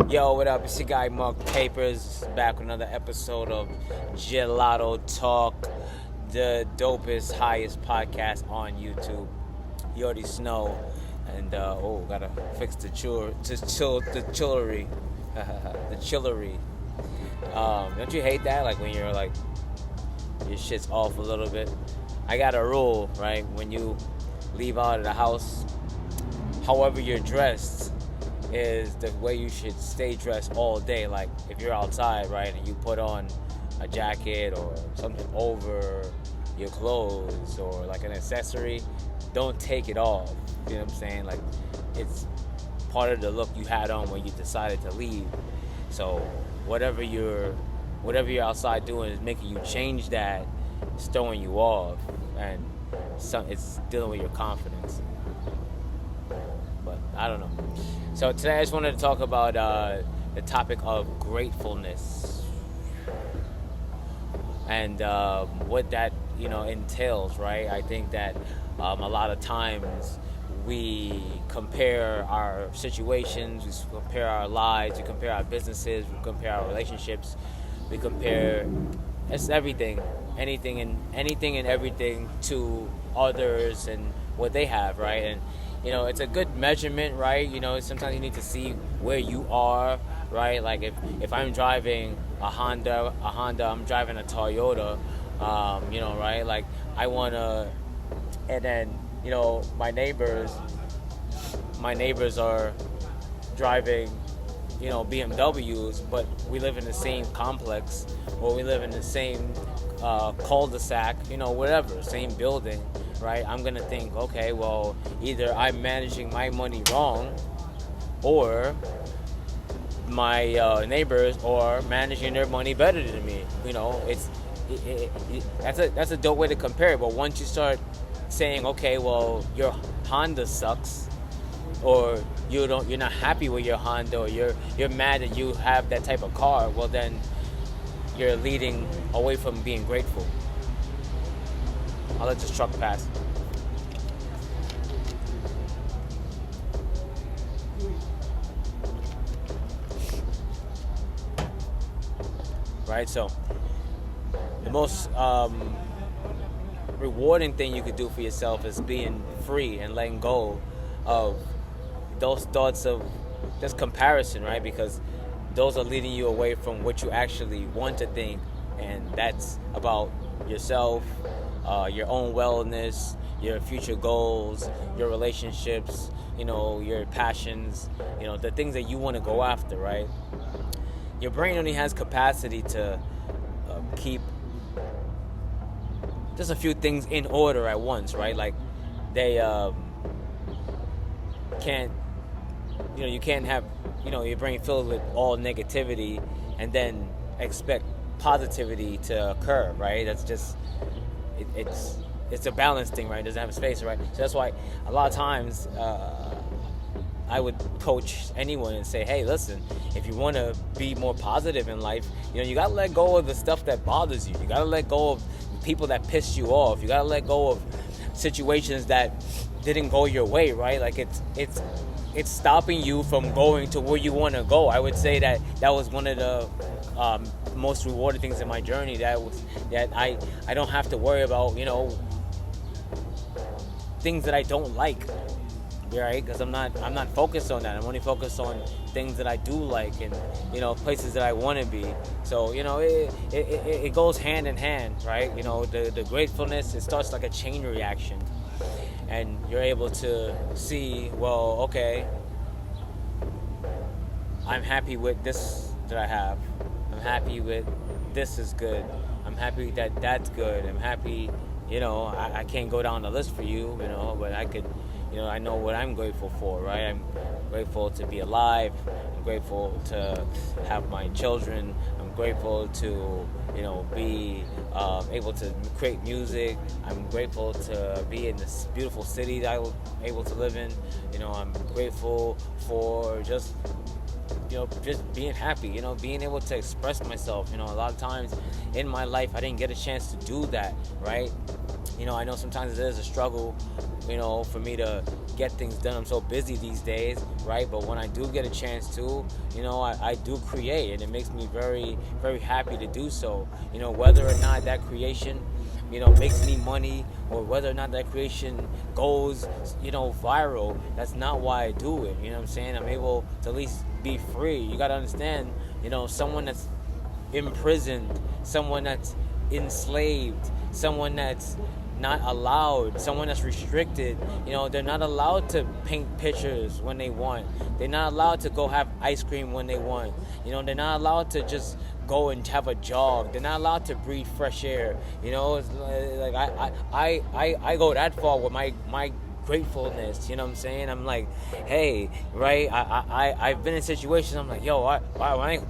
Yo, what up? It's your guy Marc Papers back with another episode of Gelato Talk, the dopest, highest podcast on YouTube. You already know. And gotta fix the chillery, the chillery. Don't you hate that? Like when you're like your shit's off a little bit. I got a rule, right? When you leave out of the house, however you're dressed is the way you should stay dressed all day. Like if you're outside, right, and you put on a jacket or something over your clothes or like an accessory, don't take it off. You know what I'm saying? Like it's part of the look you had on when you decided to leave. So whatever you're outside doing is making you change that. It's throwing you off, and it's dealing with your confidence. But I don't know. So today I just wanted to talk about the topic of gratefulness and what that entails, right? I think that a lot of times we compare our situations, we compare our lives, we compare our businesses, we compare our relationships, we compare anything and everything to others and what they have, right? And it's a good measurement, right? Sometimes you need to see where you are, right? Like if I'm driving a Honda, I'm driving a Toyota, right? Like I wanna, and then my neighbors are driving, BMWs, but we live in the same complex, or we live in the same cul-de-sac, whatever, same building, right? I'm gonna think, okay, well, either I'm managing my money wrong, or my neighbors are managing their money better than me. That's a dope way to compare it. But once you start saying, okay, well, your Honda sucks, or you're not happy with your Honda, or you're mad that you have that type of car, well then you're leading away from being grateful. I'll let this truck pass. Right, so the most rewarding thing you could do for yourself is being free and letting go of those thoughts of just comparison, right? Because those are leading you away from what you actually want to think, and that's about yourself, your own wellness, your future goals, your relationships, your passions, the things that you want to go after, right? Your brain only has capacity to keep just a few things in order at once, right? Like they can't, you can't have, your brain filled with all negativity and then expect positivity to occur, right? That's just, it's a balance thing, right? It doesn't have a space, right? So that's why a lot of times I would coach anyone and say, hey, listen, if you want to be more positive in life, you got to let go of the stuff that bothers you. You got to let go of people that pissed you off. You got to let go of situations that didn't go your way, right? Like it's stopping you from going to where you want to go. I would say that was one of the most rewarding things in my journey, that I don't have to worry about, things that I don't like, right? Because I'm not focused on that. I'm only focused on things that I do like, and places that I want to be. So it goes hand in hand, right? The gratefulness, it starts like a chain reaction, and you're able to see, well, okay, I'm happy with this that I have. I'm happy with this is good. I'm happy that that's good. I'm happy, I can't go down the list for you, but I could, I know what I'm grateful for, right? I'm grateful to be alive. I'm grateful to have my children. I'm grateful to, be able to create music. I'm grateful to be in this beautiful city that I was able to live in. I'm grateful for just being happy, being able to express myself. A lot of times in my life I didn't get a chance to do that, right? I know sometimes it is a struggle, for me to get things done. I'm so busy these days, right? But when I do get a chance to, I do create, and it makes me very, very happy to do so. Whether or not that creation, makes me money, or whether or not that creation goes, viral, that's not why I do it. You know what I'm saying? I'm able to at least be free. You got to understand, someone that's imprisoned, someone that's enslaved, someone that's not allowed, someone that's restricted, they're not allowed to paint pictures when they want. They're not allowed to go have ice cream when they want. They're not allowed to just go and have a jog. They're not allowed to breathe fresh air. It's like I go that far with my gratefulness. You know what I'm saying? I'm like, hey, right? I've been in situations. I'm like, yo,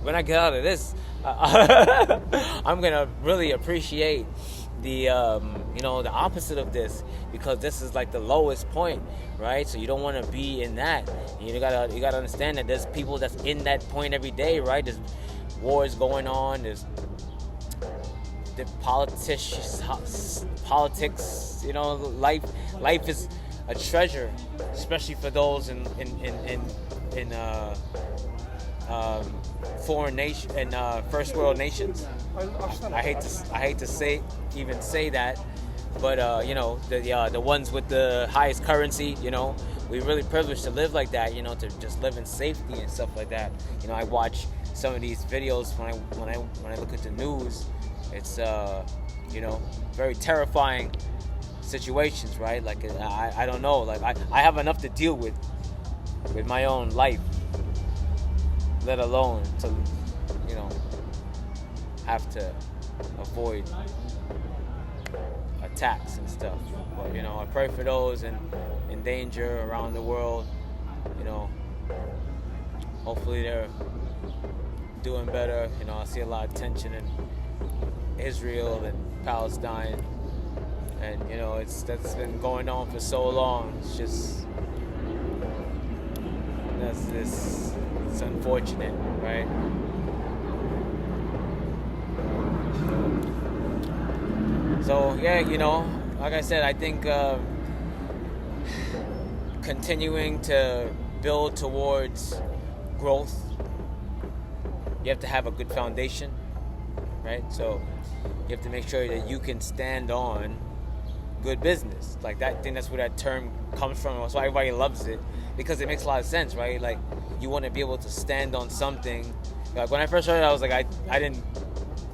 when I get out of this, I'm gonna really appreciate the the opposite of this, because this is like the lowest point, right? So you don't want to be in that. You gotta understand that there's people that's in that point every day, right? There's wars going on. There's the politics. Life is a treasure, especially for those in foreign nation and first world nations. I hate to say that, but the ones with the highest currency, we're really privileged to live like that, to just live in safety and stuff like that. I watch some of these videos when I look at the news. It's very terrifying situations, right? Like I don't know, like I have enough to deal with my own life, let alone to have to avoid attacks and stuff. But I pray for those in danger around the world. Hopefully they're doing better. I see a lot of tension in Israel and Palestine, and that's been going on for so long. It's just it's unfortunate, right? So yeah, like I said, I think continuing to build towards growth, you have to have a good foundation, right? So you have to make sure that you can stand on good business. Like that, I think that's where that term comes from. That's why everybody loves it, because it makes a lot of sense, right? Like you want to be able to stand on something. Like when I first heard it, I was like, I didn't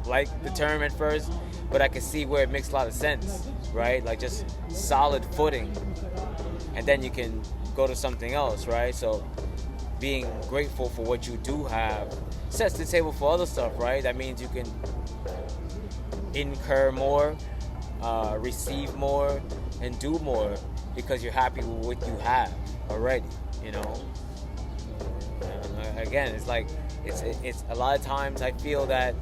like the term at first, but I could see where it makes a lot of sense, right? Like just solid footing, and then you can go to something else, right? So being grateful for what you do have sets the table for other stuff, right? That means you can incur more, receive more, and do more because you're happy with what you have already, Again, it's like it's a lot of times I feel that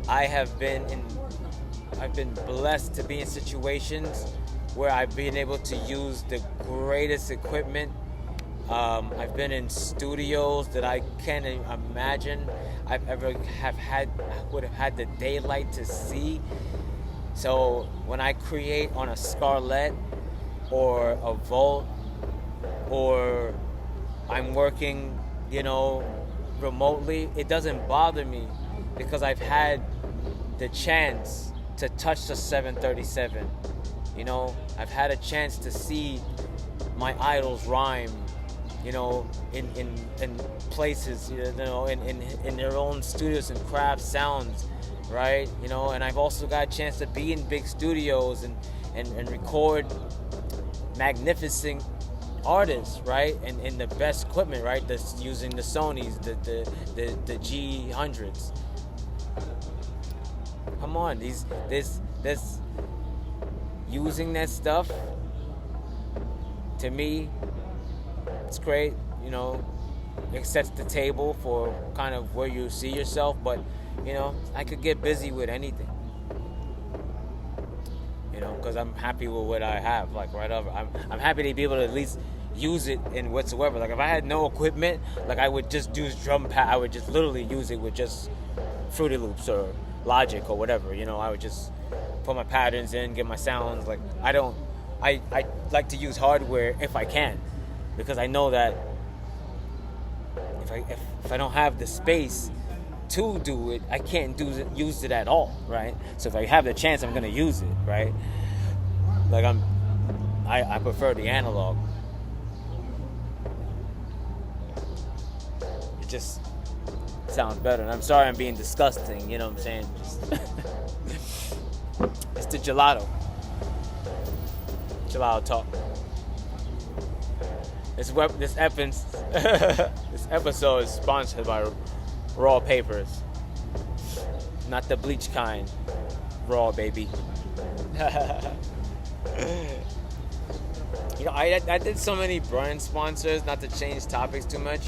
I've been blessed to be in situations where I've been able to use the greatest equipment. I've been in studios that I can't imagine I've ever would have had the daylight to see. So when I create on a Scarlett or a Volt, or I'm working, remotely, it doesn't bother me because I've had the chance to touch the 737. I've had a chance to see my idols rhyme, in places, in their own studios and craft sounds, right? And I've also got a chance to be in big studios and record magnificent artists, right? And in the best equipment, right? That's using the Sonys, the G100s. Come on, this using that stuff, to me, it's great. It sets the table for kind of where you see yourself. But I could get busy with anything, because I'm happy with what I have. Like right over, I'm happy to be able to at least use it in whatsoever. Like if I had no equipment, like I would just use drum pad. I would just literally use it with just Fruity Loops or Logic or whatever. I would just put my patterns in, get my sounds. Like I like to use hardware if I can, because I know that if I don't have the space to do it, I can't use it at all, right? So if I have the chance, I'm gonna use it, right? Like I prefer the analog. It just sounds better. And I'm sorry I'm being disgusting, you know what I'm saying? It's the Gelato talk. This episode is sponsored by Raw Papers. Not the bleach kind. Raw, baby. You know, I did so many brand sponsors, not to change topics too much.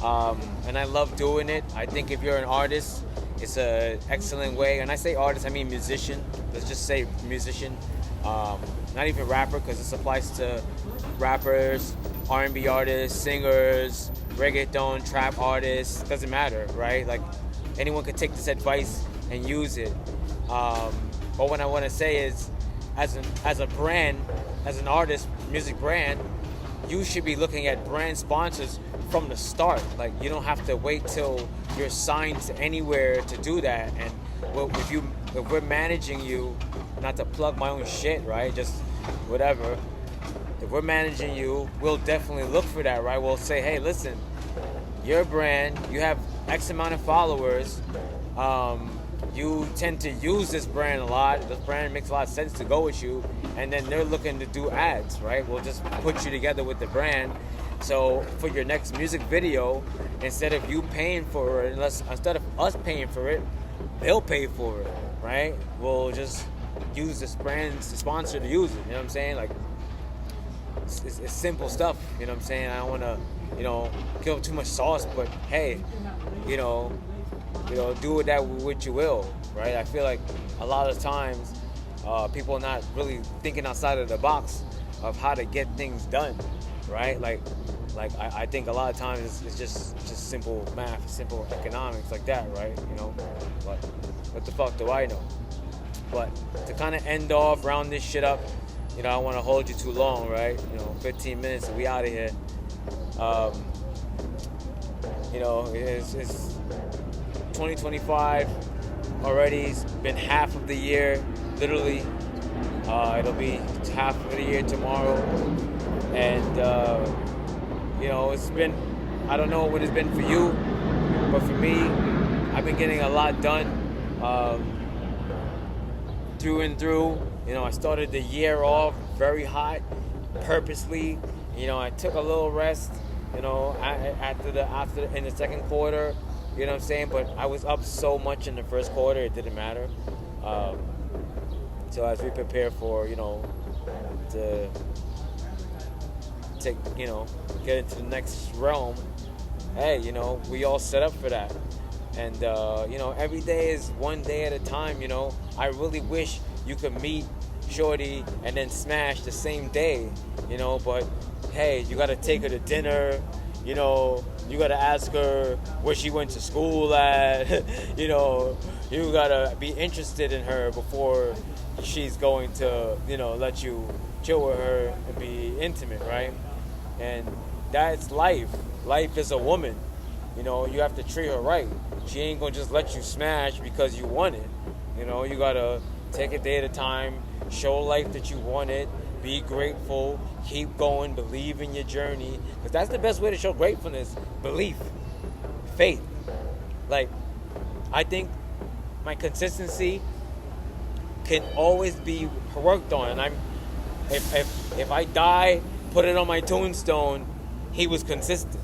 And I love doing it. I think if you're an artist, it's an excellent way. And I say artist, I mean musician. Let's just say musician. Not even rapper, because this applies to rappers, R&B artists, singers, reggaeton, trap artists. Doesn't matter, right? Like anyone could take this advice and use it. But what I want to say is, as a brand, as an artist, music brand, you should be looking at brand sponsors from the start. Like you don't have to wait till you're signed to anywhere to do that. And if we're managing you, not to plug my own shit, right? Just whatever. If we're managing you, we'll definitely look for that, right? We'll say, hey, listen, you're a brand, you have X amount of followers, you tend to use this brand a lot, this brand makes a lot of sense to go with you, and then they're looking to do ads, right? We'll just put you together with the brand. So for your next music video, instead of you paying for it, instead of us paying for it, they'll pay for it, right? We'll just use this brand to sponsor to use it, you know what I'm saying? Like, it's simple stuff, you know what I'm saying? I don't want to, kill too much sauce, but hey, do with that what you will, right? I feel like a lot of times people are not really thinking outside of the box of how to get things done, right? Like I think a lot of times it's just simple math, simple economics like that, right? But what the fuck do I know? But to kind of end off, round this shit up, I don't want to hold you too long, right? 15 minutes and we out of here. It's 2025 already. It's been half of the year, literally. It'll be half of the year tomorrow. And, it's been, I don't know what it's been for you, but for me, I've been getting a lot done through and through. I started the year off very hot, purposely. I took a little rest, after in the second quarter, you know what I'm saying? But I was up so much in the first quarter, it didn't matter. So as we prepare for, to take, get into the next realm, hey, we all set up for that. And, every day is one day at a time, I really wish you could meet shorty and then smash the same day, but hey, you gotta take her to dinner, you gotta ask her where she went to school at, you gotta be interested in her before she's going to, let you chill with her and be intimate, right? And that's life. Life is a woman. You have to treat her right. She ain't gonna just let you smash because you want it. You gotta take a day at a time, show life that you want it, be grateful, keep going, believe in your journey. Because that's the best way to show gratefulness. Belief. Faith. Like, I think my consistency can always be worked on. And if I die, put it on my tombstone, he was consistent.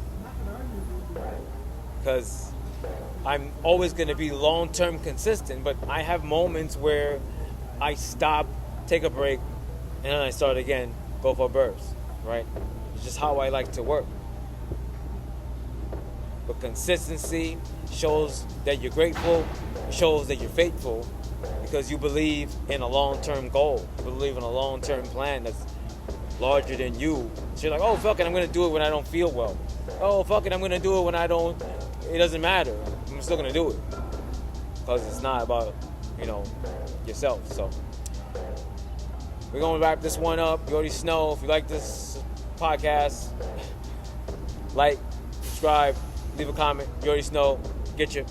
Because I'm always going to be long-term consistent, but I have moments where I stop, take a break, and then I start again, go for bursts, right? It's just how I like to work. But consistency shows that you're grateful, shows that you're faithful, because you believe in a long-term goal. You believe in a long-term plan that's larger than you. So you're like, oh, fuck it, I'm going to do it when I don't feel well. Oh, fuck it, I'm going to do it when it doesn't matter. I'm still going to do it. Because it's not about, yourself. So we're going to wrap this one up. You already know. If you like this podcast, like, subscribe, leave a comment. You already know. Get your